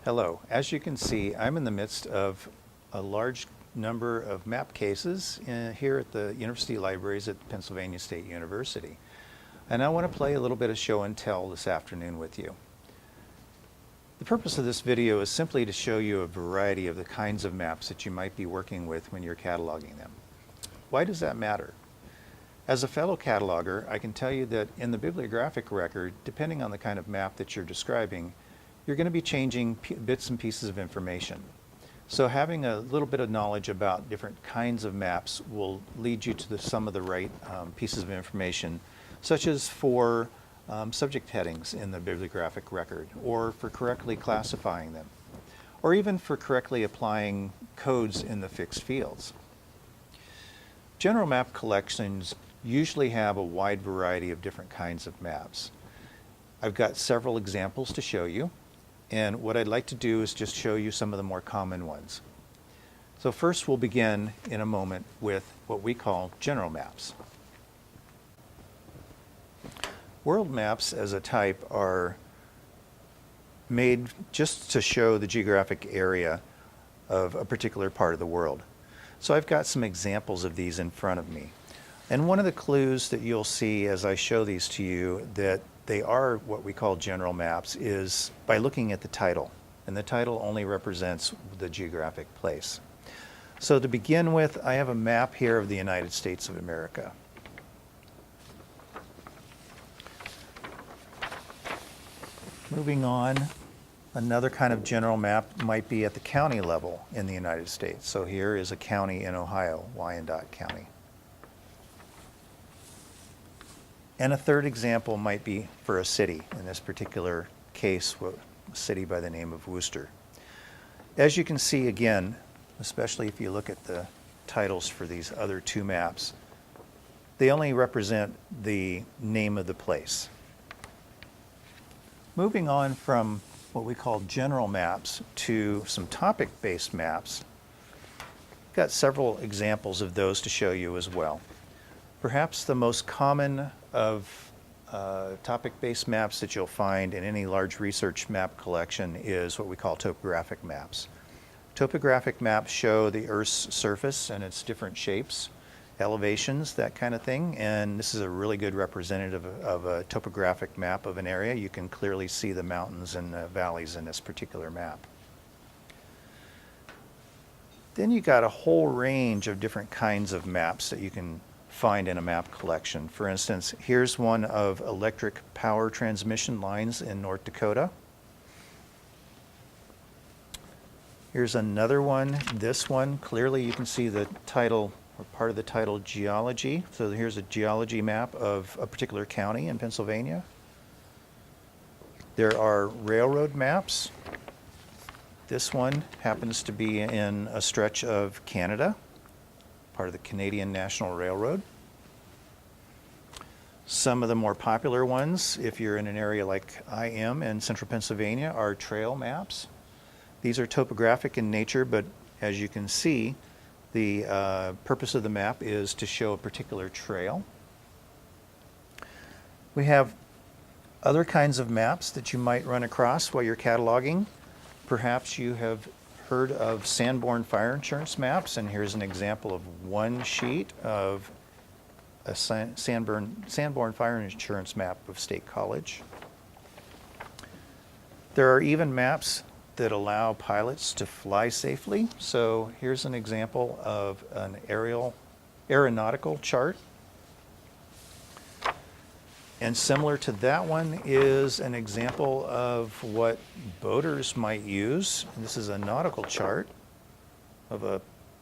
Hello. As you can see, I'm in the midst of a large number of map cases here at the University Libraries at Pennsylvania State University. And I want to play a little bit of show and tell this afternoon with you. The purpose of this video is simply to show you a variety of the kinds of maps that you might be working with when you're cataloging them. Why does that matter? As a fellow cataloger, I can tell you that in the bibliographic record, depending on the kind of map that you're describing, you're going to be changing bits and pieces of information. So having a little bit of knowledge about different kinds of maps will lead you to some of the right pieces of information, such as for subject headings in the bibliographic record, or for correctly classifying them, or even for correctly applying codes in the fixed fields. General map collections usually have a wide variety of different kinds of maps. I've got several examples to show you, and what I'd like to do is just show you some of the more common ones. So first we'll begin in a moment with what we call general maps. World maps as a type are made just to show the geographic area of a particular part of the world. So I've got some examples of these in front of me. And one of the clues that you'll see as I show these to you that they are what we call general maps is by looking at the title. And the title only represents the geographic place. So to begin with, I have a map here of the United States of America. Moving on, another kind of general map might be at the county level in the United States. So here is a county in Ohio, Wyandotte County. And a third example might be for a city, in this particular case, a city by the name of Worcester. As you can see again, especially if you look at the titles for these other two maps, they only represent the name of the place. Moving on from what we call general maps to some topic-based maps, I've got several examples of those to show you as well. Perhaps the most common of topic-based maps that you'll find in any large research map collection is what we call topographic maps. Topographic maps show the Earth's surface and its different shapes, elevations, that kind of thing, and this is a really good representative of a topographic map of an area. You can clearly see the mountains and the valleys in this particular map. Then you got a whole range of different kinds of maps that you can find in a map collection. For instance, here's one of electric power transmission lines in North Dakota. Here's another one. This one, clearly you can see the title, or part of the title, Geology. So here's a geology map of a particular county in Pennsylvania. There are railroad maps. This one happens to be in a stretch of Canada, part of the Canadian National Railroad. Some of the more popular ones, if you're in an area like I am in central Pennsylvania, are trail maps. These are topographic in nature, but as you can see, the purpose of the map is to show a particular trail. We have other kinds of maps that you might run across while you're cataloging. Perhaps you have heard of Sanborn fire insurance maps, and here's an example of one sheet of a Sanborn fire insurance map of State College. There are even maps that allow pilots to fly safely. So here's an example of an aeronautical chart. And similar to that one is an example of what boaters might use. This is a nautical chart of a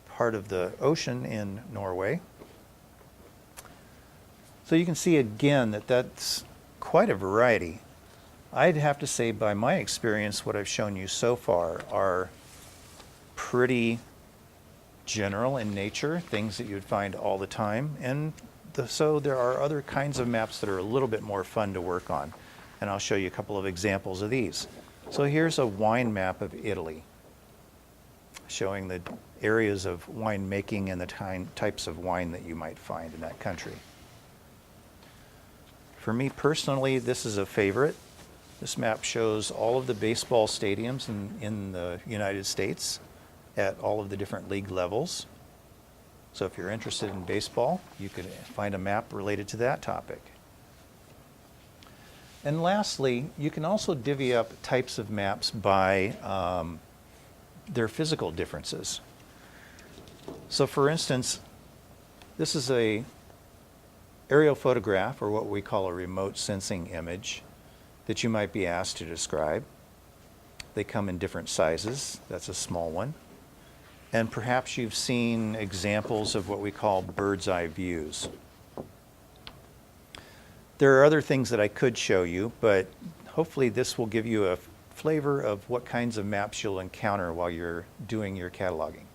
part of the ocean in Norway. So you can see again that that's quite a variety. I'd have to say by my experience what I've shown you so far are pretty general in nature, things that you'd find all the time, and so there are other kinds of maps that are a little bit more fun to work on, and I'll show you a couple of examples of these. So here's a wine map of Italy, showing the areas of winemaking and the types of wine that you might find in that country. For me personally, this is a favorite. This map shows all of the baseball stadiums in the United States at all of the different league levels. So if you're interested in baseball, you could find a map related to that topic. And lastly, you can also divvy up types of maps by their physical differences. So for instance, this is a aerial photograph, or what we call a remote sensing image, that you might be asked to describe. They come in different sizes. That's a small one. And perhaps you've seen examples of what we call bird's eye views. There are other things that I could show you, but hopefully this will give you a flavor of what kinds of maps you'll encounter while you're doing your cataloging.